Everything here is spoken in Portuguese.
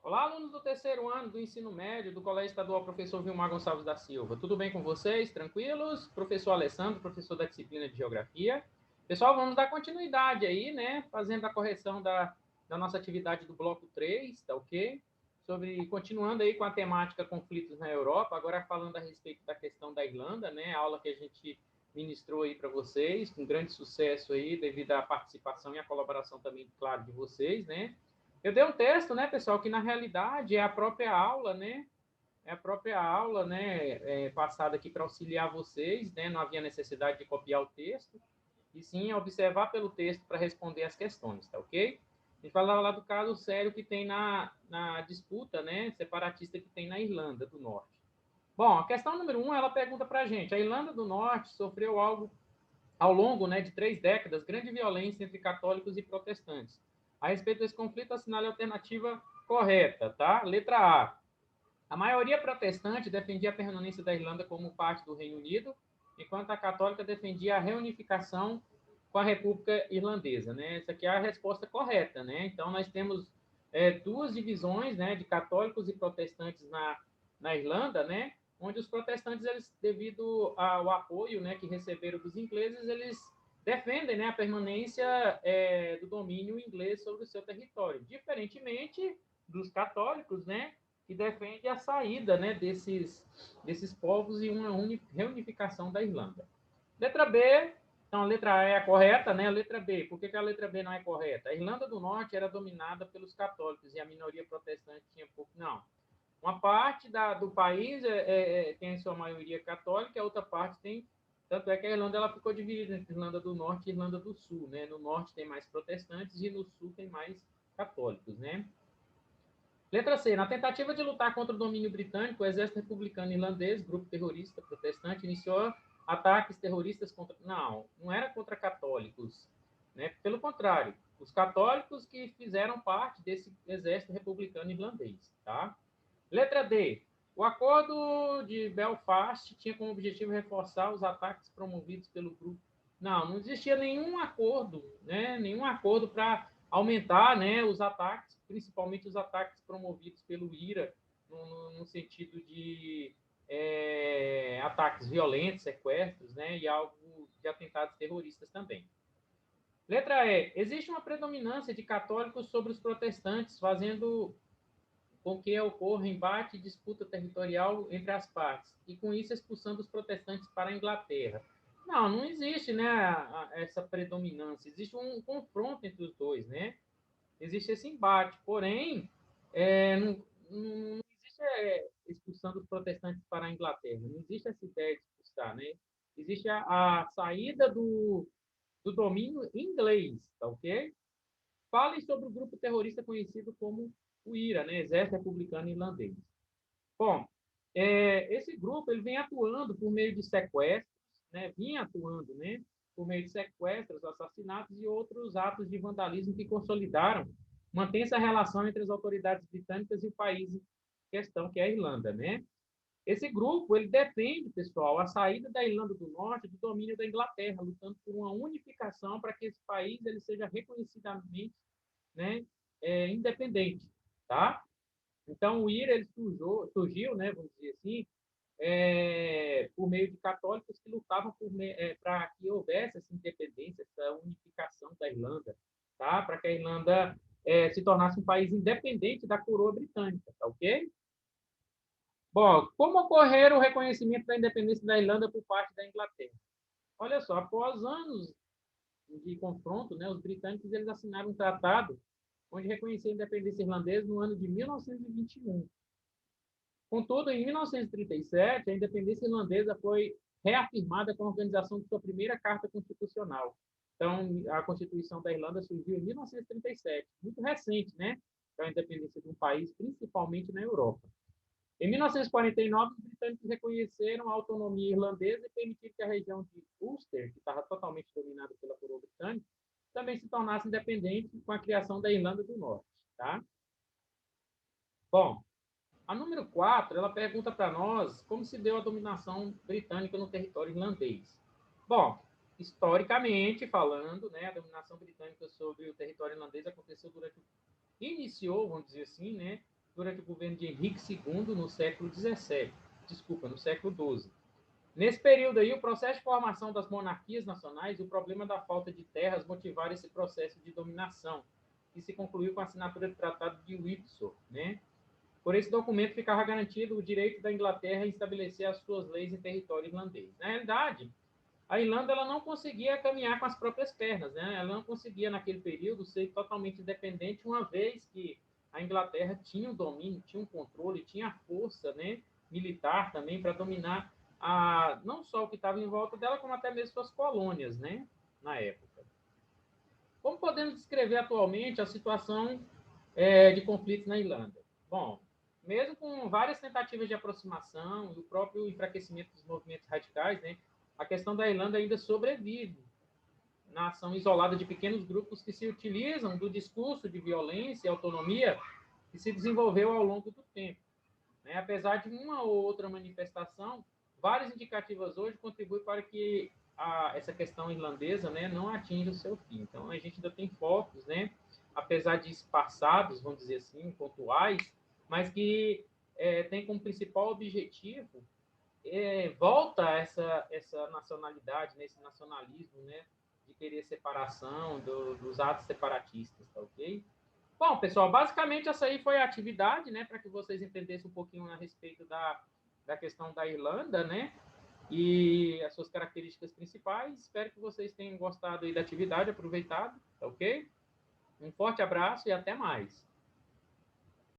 Olá, alunos do terceiro ano do ensino médio do Colégio Estadual Professor Vilmar Gonçalves da Silva. Tudo bem com vocês? Tranquilos? Professor Alessandro, professor da disciplina de Geografia. Pessoal, vamos dar continuidade aí, né? Fazendo a correção da nossa atividade do bloco 3, tá ok? Continuando aí com a temática conflitos na Europa, agora falando a respeito da questão da Irlanda, né? A aula que a gente ministrou aí para vocês, com grande sucesso aí, devido à participação e à colaboração também, claro, de vocês, né? Eu dei um texto, né, pessoal, que na realidade é a própria aula, né? É a própria aula, né, passada aqui para auxiliar vocês, né? Não havia necessidade de copiar o texto, e sim observar pelo texto para responder as questões, tá ok? A gente falava lá do caso sério que tem na disputa, né, separatista que tem na Irlanda do Norte. Bom, a questão número 1, ela pergunta para a gente, a Irlanda do Norte sofreu algo ao longo, né, de 3 décadas, grande violência entre católicos e protestantes. A respeito desse conflito, assinale a alternativa correta, tá? Letra A. A maioria protestante defendia a permanência da Irlanda como parte do Reino Unido, enquanto a católica defendia a reunificação com a República Irlandesa, né? Essa aqui é a resposta correta, né? Então, nós temos duas divisões, né, de católicos e protestantes na Irlanda, né? Onde os protestantes, eles, devido ao apoio, né, que receberam dos ingleses, eles defendem, né, a permanência do domínio inglês sobre o seu território, diferentemente dos católicos, né, que defende a saída, né, desses povos e uma reunificação da Irlanda. Letra B, então a letra A é a correta, né? A letra B, por que a letra B não é correta? A Irlanda do Norte era dominada pelos católicos e a minoria protestante tinha pouco. Não. Uma parte do país tem a sua maioria católica, a outra parte tem. Tanto é que a Irlanda ela ficou dividida entre Irlanda do Norte e Irlanda do Sul, né? No norte tem mais protestantes e no sul tem mais católicos, né? Letra C. Na tentativa de lutar contra o domínio britânico, o exército republicano irlandês, grupo terrorista protestante, iniciou ataques terroristas contra. Não era contra católicos. Né? Pelo contrário, os católicos que fizeram parte desse exército republicano irlandês. Tá? Letra D. O acordo de Belfast tinha como objetivo reforçar os ataques promovidos pelo grupo. Não existia nenhum acordo, né? Nenhum acordo para aumentar, né, os ataques, principalmente os ataques promovidos pelo IRA, no sentido de ataques violentos, sequestros, né, e algo de atentados terroristas também. Letra E. Existe uma predominância de católicos sobre os protestantes, fazendo com que ocorra embate e disputa territorial entre as partes, e com isso expulsando os protestantes para a Inglaterra. Não existe, né, essa predominância, existe um confronto entre os dois, né? Existe esse embate, porém, não existe expulsando os protestantes para a Inglaterra, não existe essa ideia de expulsar, né? Existe a saída do domínio inglês, tá ok? Falem sobre o grupo terrorista conhecido como o IRA, né? Exército Republicano Irlandês. Bom, esse grupo ele vem atuando por meio de sequestros, né? Vinha atuando, né? Por meio de sequestros, assassinatos e outros atos de vandalismo que consolidaram uma tensa relação entre as autoridades britânicas e o país em questão, que é a Irlanda, né? Esse grupo ele defende, pessoal, a saída da Irlanda do Norte do domínio da Inglaterra, lutando por uma unificação para que esse país ele seja reconhecidamente, né, independente, tá? Então o IRA ele surgiu, né, vamos dizer assim, por meio de católicos que lutavam para que houvesse essa independência, essa unificação da Irlanda, tá? Para que a Irlanda se tornasse um país independente da coroa britânica, tá ok? Bom, como ocorrer o reconhecimento da independência da Irlanda por parte da Inglaterra? Olha só, após anos de confronto, né, os britânicos eles assinaram um tratado onde reconhecia a independência irlandesa no ano de 1921. Contudo, em 1937, a independência irlandesa foi reafirmada com a organização de sua primeira Carta Constitucional. Então, a Constituição da Irlanda surgiu em 1937, muito recente, né, para a independência de um país, principalmente na Europa. Em 1949, os britânicos reconheceram a autonomia irlandesa e permitiram que a região de Ulster, que estava totalmente dominada pela coroa britânica, também se tornasse independente com a criação da Irlanda do Norte. Tá? Bom, a número 4, ela pergunta para nós como se deu a dominação britânica no território irlandês. Bom, historicamente falando, né, a dominação britânica sobre o território irlandês aconteceu iniciou, vamos dizer assim, né, durante o governo de Henrique II, no século XVII. Desculpa, no século XII. Nesse período aí, o processo de formação das monarquias nacionais e o problema da falta de terras motivaram esse processo de dominação, que se concluiu com a assinatura do Tratado de Windsor, né? Por esse documento ficava garantido o direito da Inglaterra em estabelecer as suas leis em território irlandês. Na realidade, a Irlanda ela não conseguia caminhar com as próprias pernas, né? Ela não conseguia, naquele período, ser totalmente independente, uma vez que a Inglaterra tinha o domínio, tinha o controle, tinha a força, né, militar também para dominar não só o que estava em volta dela, como até mesmo suas colônias, né, na época. Como podemos descrever atualmente a situação de conflitos na Irlanda? Bom, mesmo com várias tentativas de aproximação e o próprio enfraquecimento dos movimentos radicais, né, a questão da Irlanda ainda sobrevive na ação isolada de pequenos grupos que se utilizam do discurso de violência e autonomia que se desenvolveu ao longo do tempo, né? Apesar de uma ou outra manifestação, várias indicativas hoje contribuem para que essa questão irlandesa, né, não atinja o seu fim. Então, a gente ainda tem focos, né, apesar de espaçados, vamos dizer assim, pontuais, mas que tem como principal objetivo volta essa nacionalidade, né, esse nacionalismo, né, de querer separação dos atos separatistas, tá ok? Bom, pessoal, basicamente essa aí foi a atividade, né, para que vocês entendessem um pouquinho a respeito da questão da Irlanda, né, e as suas características principais. Espero que vocês tenham gostado aí da atividade, aproveitado, tá ok? Um forte abraço e até mais.